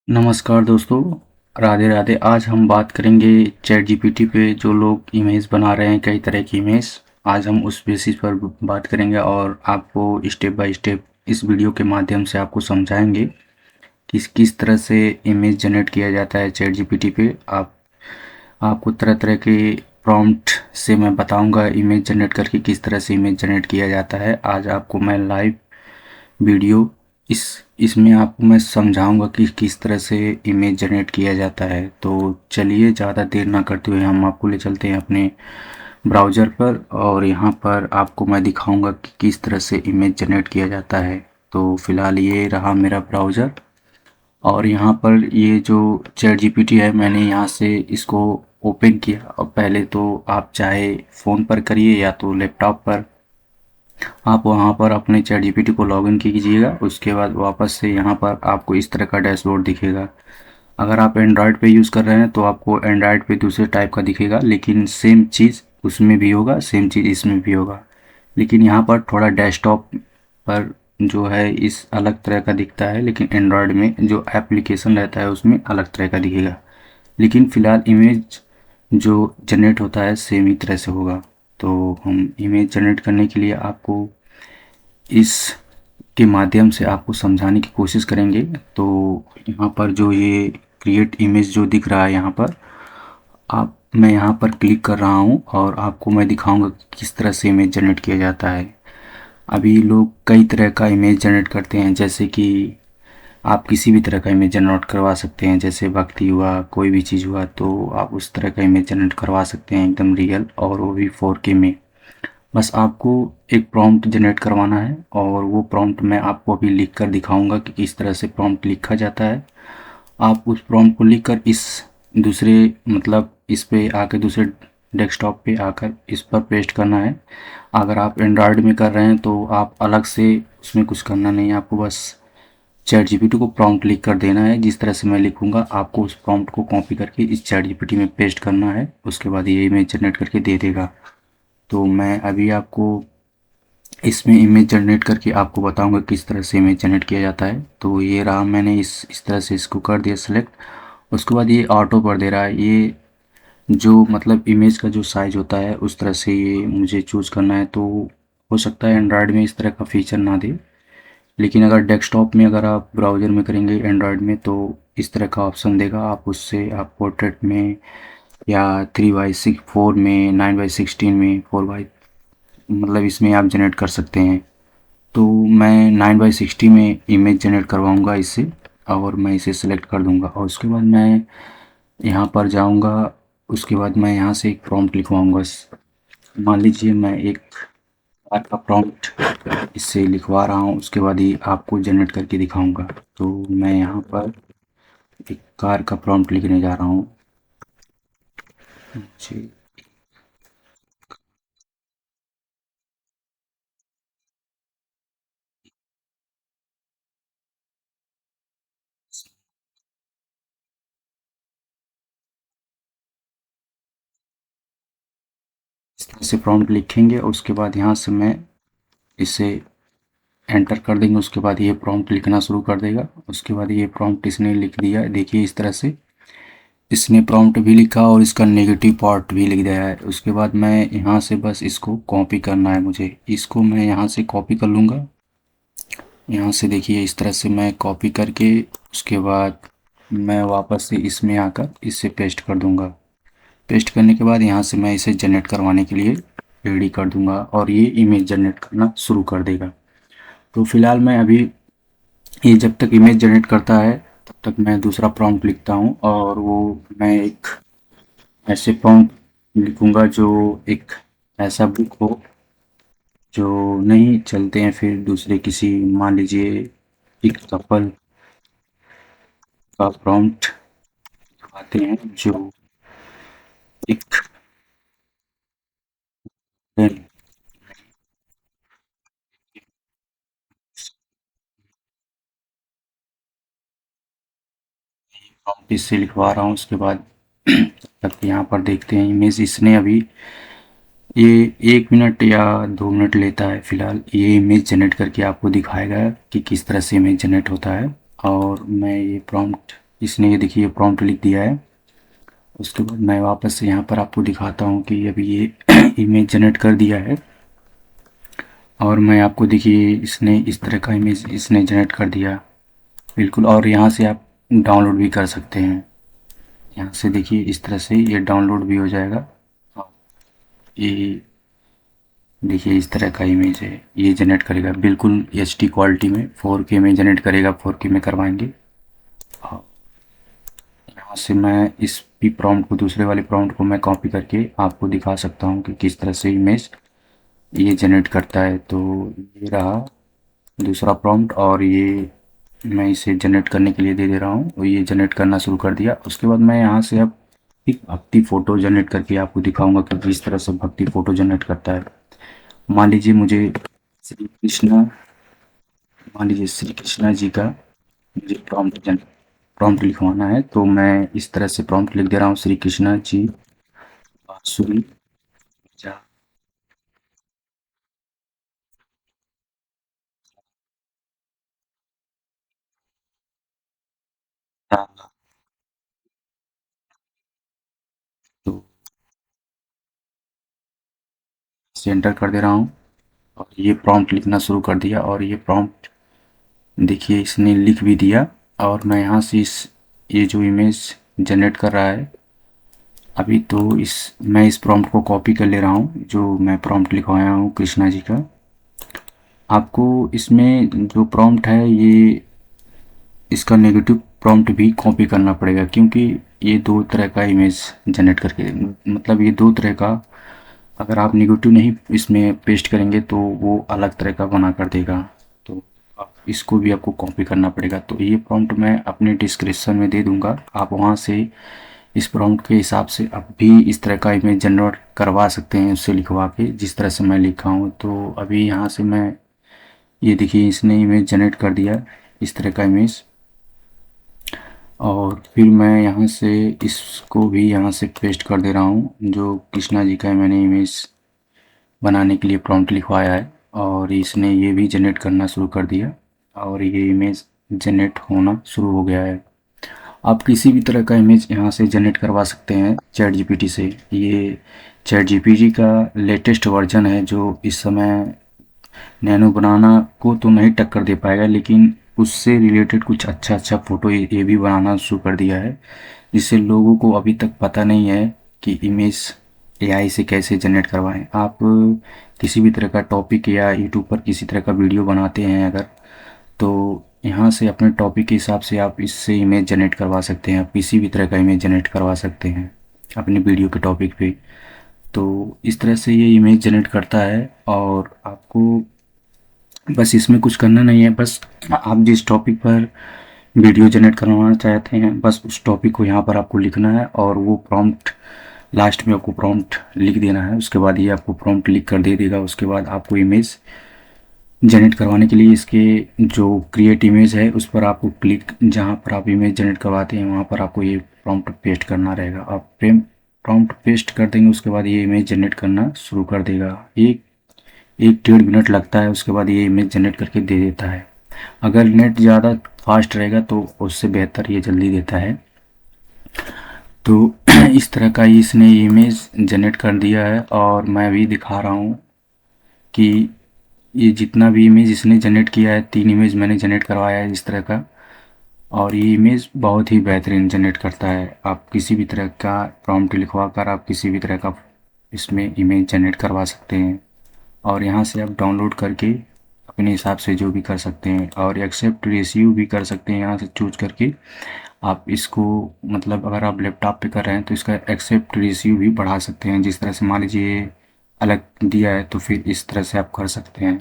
नमस्कार दोस्तों, राधे राधे। आज हम बात करेंगे चैट जीपीटी पे जो लोग इमेज बना रहे हैं, कई तरह की इमेज। आज हम उस बेसिस पर बात करेंगे और आपको स्टेप बाय स्टेप इस वीडियो के माध्यम से आपको समझाएंगे कि किस तरह से इमेज जनरेट किया जाता है चैट जीपीटी पे। आपको तरह तरह के प्रॉम्प्ट से मैं बताऊंगा इमेज जनरेट करके किस तरह से इमेज जनरेट किया जाता है। आज आपको मैं लाइव वीडियो इस इसमें आपको मैं समझाऊंगा कि किस तरह से इमेज जनरेट किया जाता है। तो चलिए ज़्यादा देर ना करते हुए हम आपको ले चलते हैं अपने ब्राउज़र पर और यहाँ पर आपको मैं दिखाऊंगा कि किस तरह से इमेज जनरेट किया जाता है। तो फ़िलहाल ये रहा मेरा ब्राउज़र और यहाँ पर ये जो चैट जीपीटी है मैंने यहाँ से इसको ओपन किया। और पहले तो आप चाहे फ़ोन पर करिए या तो लैपटॉप पर, आप वहाँ पर अपने चैट जीपीटी को लॉगिन कीजिएगा। उसके बाद वापस से यहाँ पर आपको इस तरह का डैशबोर्ड दिखेगा। अगर आप एंड्रॉयड पे यूज़ कर रहे हैं तो आपको एंड्रॉयड पे दूसरे टाइप का दिखेगा, लेकिन सेम चीज़ उसमें भी होगा, सेम चीज़ इसमें भी होगा। लेकिन यहाँ पर थोड़ा डेस्कटॉप पर जो है इस अलग तरह का दिखता है, लेकिन एंड्रॉयड में जो एप्लीकेशन रहता है उसमें अलग तरह का दिखेगा। लेकिन फ़िलहाल इमेज जो जनरेट होता है सेम ही तरह से होगा। तो हम इमेज जनरेट करने के लिए आपको इस के माध्यम से आपको समझाने की कोशिश करेंगे। तो यहाँ पर जो ये क्रिएट इमेज जो दिख रहा है यहाँ पर, आप मैं यहाँ पर क्लिक कर रहा हूँ और आपको मैं दिखाऊंगा कि किस तरह से इमेज जनरेट किया जाता है। अभी लोग कई तरह का इमेज जनरेट करते हैं, जैसे कि आप किसी भी तरह का इमेज जनरेट करवा सकते हैं। जैसे भक्ति हुआ, कोई भी चीज़ हुआ, तो आप उस तरह का इमेज जनरेट करवा सकते हैं एकदम रियल, और वो भी 4K में। बस आपको एक प्रॉम्प्ट जनरेट करवाना है और वो प्रॉम्प्ट मैं आपको अभी लिख कर दिखाऊंगा कि किस तरह से प्रॉम्प्ट लिखा जाता है। आप उस प्रॉम्प्ट को लिख कर इस दूसरे मतलब इस पे आकर दूसरे डेस्कटॉप पे आकर इस पर पेस्ट करना है। अगर आप एंड्रॉयड में कर रहे हैं तो आप अलग से उसमें कुछ करना नहीं है, आपको बस चैट जीपीटी को प्रॉम्प्ट लिख कर देना है। जिस तरह से मैं लिखूंगा आपको उस प्रॉम्प्ट को कॉपी करके इस चैट जीपीटी में पेस्ट करना है, उसके बाद ये इमेज जनरेट करके दे देगा। तो मैं अभी आपको इसमें इमेज जनरेट करके आपको बताऊंगा किस तरह से इमेज जनरेट किया जाता है। तो ये रहा, मैंने इस तरह से इसको कर दिया सेलेक्ट। उसके बाद ये ऑटो पर दे रहा है, ये जो मतलब इमेज का जो साइज़ होता है उस तरह से ये मुझे चूज़ करना है। तो हो सकता है एंड्रॉयड में इस तरह का फीचर ना दे, लेकिन अगर डेस्कटॉप में अगर आप ब्राउज़र में करेंगे एंड्रॉयड में तो इस तरह का ऑप्शन देगा। आप उससे आप पोर्ट्रेट में या 3x6 4 में 9x16 में 4 मतलब इसमें आप जनरेट कर सकते हैं। तो मैं 9x60 में इमेज जनरेट करवाऊँगा इससे, और मैं इसे सेलेक्ट कर दूँगा और उसके बाद मैं यहाँ पर जाऊँगा। उसके बाद मैं यहाँ से एक प्रॉम्प्ट लिखवाऊँगा। मान लीजिए मैं एक कार का प्रॉम्प्ट इससे लिखवा रहा हूँ, उसके बाद ही आपको जनरेट करके दिखाऊँगा। तो मैं यहाँ पर एक कार का प्रॉम्प्ट लिखने जा रहा हूँ जी। इस तरह से प्रॉम्प्ट लिखेंगे, उसके बाद यहाँ से मैं इसे एंटर कर देंगे। उसके बाद ये प्रॉम्प्ट लिखना शुरू कर देगा। उसके बाद ये प्रॉम्प्ट इसने लिख दिया, देखिए इस तरह से इसने प्रॉम्प्ट भी लिखा और इसका नेगेटिव पार्ट भी लिख दिया है। उसके बाद मैं यहाँ से बस इसको कॉपी करना है मुझे, इसको मैं यहाँ से कॉपी कर लूँगा। यहाँ से देखिए इस तरह से मैं कॉपी करके उसके बाद मैं वापस से इसमें आकर इसे पेस्ट कर दूँगा। पेस्ट करने के बाद यहाँ से मैं इसे जनरेट करवाने के लिए रेडी कर दूँगा और ये इमेज जनरेट करना शुरू कर देगा। तो फिलहाल मैं अभी ये जब तक इमेज जनरेट करता है तब तक मैं दूसरा प्रॉम्प्ट लिखता हूँ, और वो मैं एक ऐसे प्रॉम्प्ट लिखूँगा जो एक ऐसा बुक हो जो नहीं चलते हैं फिर दूसरे किसी, मान लीजिए एक कपल का प्रॉम्प्ट लिखवाते हैं जो एक प्रॉम्प्ट इससे लिखवा रहा हूँ। उसके बाद तक यहाँ पर देखते हैं इमेज इसने अभी ये 1 मिनट या 2 मिनट लेता है। फिलहाल ये इमेज जनरेट करके आपको दिखाएगा कि किस तरह से इमेज जनरेट होता है। और मैं ये प्रॉम्प्ट इसने ये देखिए प्रॉम्प्ट लिख दिया है। उसके बाद मैं वापस से यहाँ पर आपको दिखाता हूँ कि अभी ये इमेज जनरेट कर दिया है। और मैं आपको देखिए इसने इस तरह का इमेज इसने जनरेट कर दिया बिल्कुल। और यहाँ से आप डाउनलोड भी कर सकते हैं। यहाँ से देखिए इस तरह से ये डाउनलोड भी हो जाएगा। ये देखिए इस तरह का इमेज है, ये जनरेट करेगा बिल्कुल एचडी क्वालिटी में, 4K में जनरेट करेगा, 4K में करवाएंगे। और यहाँ से मैं इस भी प्रॉम्प्ट को, दूसरे वाले प्रॉम्प्ट को मैं कॉपी करके आपको दिखा सकता हूँ कि किस तरह से इमेज ये जनरेट करता है। तो ये रहा दूसरा प्रॉम्प्ट, और ये मैं इसे जनरेट करने के लिए दे दे रहा हूँ और ये जनरेट करना शुरू कर दिया। उसके बाद मैं यहाँ से अब एक भक्ति फ़ोटो जनरेट करके आपको दिखाऊंगा कि किस तरह से भक्ति फ़ोटो जनरेट करता है। मान लीजिए मुझे श्री कृष्णा मान लीजिए श्री कृष्णा जी का मुझे प्रॉम्प्ट लिखवाना है, तो मैं इस तरह से प्रॉम्प्ट लिख दे रहा हूँ, श्री कृष्णा जी बांसुरी बजा रहा। तो इसे एंटर कर दे रहा हूँ और ये प्रॉम्प्ट लिखना शुरू कर दिया, और ये प्रॉम्प्ट देखिए इसने लिख भी दिया। और मैं यहाँ से ये जो इमेज जनरेट कर रहा है अभी, तो मैं इस प्रॉम्प्ट को कॉपी कर ले रहा हूँ, जो मैं प्रॉम्प्ट लिखवाया हूँ कृष्णा जी का। आपको इसमें जो प्रॉम्प्ट है ये इसका नेगेटिव प्रॉम्प्ट भी कॉपी करना पड़ेगा, क्योंकि ये दो तरह का इमेज जनरेट करके, मतलब ये दो तरह का, अगर आप नेगेटिव नहीं इसमें पेस्ट करेंगे तो वो अलग तरह का बना कर देगा। तो आप इसको भी आपको कॉपी करना पड़ेगा। तो ये प्रॉम्प्ट मैं अपने डिस्क्रिप्शन में दे दूंगा, आप वहाँ से इस प्रॉम्प्ट के हिसाब से आप भी इस तरह का इमेज जनरेट करवा सकते हैं उससे लिखवा के, जिस तरह से मैं लिखा हूँ। तो अभी यहाँ से मैं ये देखिए इसने इमेज जनरेट कर दिया इस तरह का इमेज। और फिर मैं यहाँ से इसको भी यहाँ से पेस्ट कर दे रहा हूँ, जो कृष्णा जी का मैंने इमेज बनाने के लिए प्रॉम्प्ट लिखवाया है, और इसने ये भी जनरेट करना शुरू कर दिया और ये इमेज जनरेट होना शुरू हो गया है। आप किसी भी तरह का इमेज यहाँ से जनरेट करवा सकते हैं चैट जीपीटी से। ये चैट जीपीटी का लेटेस्ट वर्जन है, जो इस समय नैनो बनाना को तो नहीं टक्कर दे पाएगा, लेकिन उससे रिलेटेड कुछ अच्छा अच्छा फ़ोटो ये भी बनाना शुरू कर दिया है, जिससे लोगों को अभी तक पता नहीं है कि इमेज एआई से कैसे जनरेट करवाएं। आप किसी भी तरह का टॉपिक या यूट्यूब पर किसी तरह का वीडियो बनाते हैं अगर, तो यहाँ से अपने टॉपिक के हिसाब से आप इससे इमेज जनरेट करवा सकते हैं। आप किसी भी तरह का इमेज जनरेट करवा सकते हैं अपनी वीडियो के टॉपिक पे। तो इस तरह से ये इमेज जनरेट करता है, और आपको बस इसमें कुछ करना नहीं है। बस आप जिस टॉपिक पर वीडियो जनरेट करवाना चाहते हैं, बस उस टॉपिक को यहाँ पर आपको लिखना है, और वो प्रॉम्प्ट लास्ट में आपको प्रॉम्प्ट लिख देना है। उसके बाद ये आपको प्रॉम्प्ट लिख कर दे देगा। उसके बाद आपको इमेज जनरेट करवाने के लिए इसके जो क्रिएट इमेज है उस पर आपको क्लिक, जहाँ पर आप इमेज जनरेट करवाते हैं वहाँ पर आपको ये प्रॉम्प्ट पेस्ट करना रहेगा। आप प्रॉम्प्ट पेस्ट कर देंगे, उसके बाद ये इमेज जनरेट करना शुरू कर देगा। एक 1-1.5 मिनट लगता है, उसके बाद ये इमेज जनरेट करके दे देता है। अगर नेट ज़्यादा फास्ट रहेगा तो उससे बेहतर ये जल्दी देता है। तो इस तरह का इसने इमेज जनरेट कर दिया है, और मैं भी दिखा रहा हूँ कि ये जितना भी इमेज इसने जनरेट किया है, 3 इमेज मैंने जनरेट करवाया है इस तरह का, और ये इमेज बहुत ही बेहतरीन जनरेट करता है। आप किसी भी तरह का प्रॉम्प्ट लिखवा कर आप किसी भी तरह का इसमें इमेज जनरेट करवा सकते हैं, और यहाँ से आप डाउनलोड करके अपने हिसाब से जो भी कर सकते हैं, और एक्सेप्ट रेशियो भी कर सकते हैं। यहाँ से चूज करके आप इसको, मतलब अगर आप लैपटॉप पे कर रहे हैं तो इसका एक्सेप्ट रेशियो भी बढ़ा सकते हैं। जिस तरह से मान लीजिए अलग दिया है तो फिर इस तरह से आप कर सकते हैं।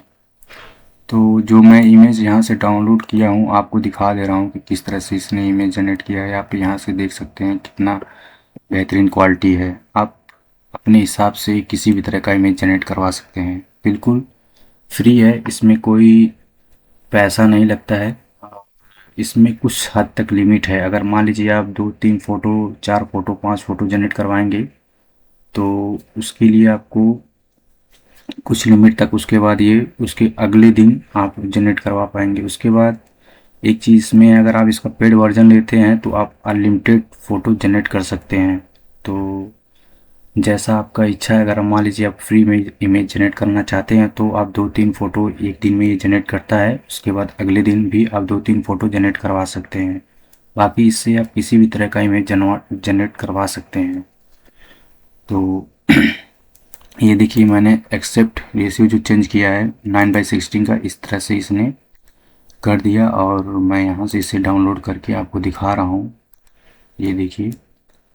तो जो मैं इमेज यहाँ से डाउनलोड किया हूँ आपको दिखा दे रहा हूँ कि किस तरह से इसने इमेज जनरेट किया है। आप यहाँ से देख सकते हैं कितना बेहतरीन क्वालिटी है। आप अपने हिसाब से किसी भी तरह का इमेज जनरेट करवा सकते हैं, बिल्कुल फ्री है, इसमें कोई पैसा नहीं लगता है। इसमें कुछ हद तक लिमिट है। अगर मान लीजिए आप 2-3 फ़ोटो, 4 फ़ोटो, 5 फ़ोटो जनरेट करवाएंगे तो उसके लिए आपको कुछ लिमिट तक, उसके बाद ये उसके अगले दिन आप जनरेट करवा पाएंगे। उसके बाद एक चीज़ में अगर आप इसका पेड वर्जन लेते हैं तो आप अनलिमिटेड फ़ोटो जनरेट कर सकते हैं। तो जैसा आपका इच्छा है, अगर मान लीजिए आप फ्री में इमेज जनरेट करना चाहते हैं तो आप 2-3 फ़ोटो एक दिन में ये जनरेट करता है, उसके बाद अगले दिन भी आप 2-3 फ़ोटो जनरेट करवा सकते हैं। बाकी इससे आप किसी भी तरह का इमेज जनरेट करवा सकते हैं। तो ये देखिए मैंने एक्सेप्ट रेशियो जो चेंज किया है 9:16 का, इस तरह से इसने कर दिया और मैं यहाँ से इसे डाउनलोड करके आपको दिखा रहा हूँ। ये देखिए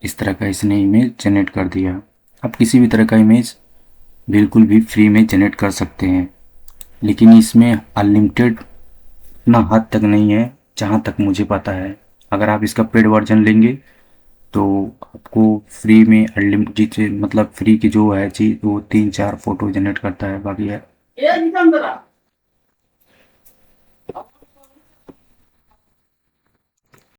इस तरह का इसने इमेज जनरेट कर दिया। आप किसी भी तरह का इमेज बिल्कुल भी फ्री में जनरेट कर सकते हैं, लेकिन इसमें अनलिमिटेड ना हद तक नहीं है जहाँ तक मुझे पता है। अगर आप इसका पेड वर्जन लेंगे तो आपको फ्री में अनलिमिटेड, मतलब फ्री की जो है चीज़ वो 3-4 फ़ोटो जनरेट करता है। बाकी है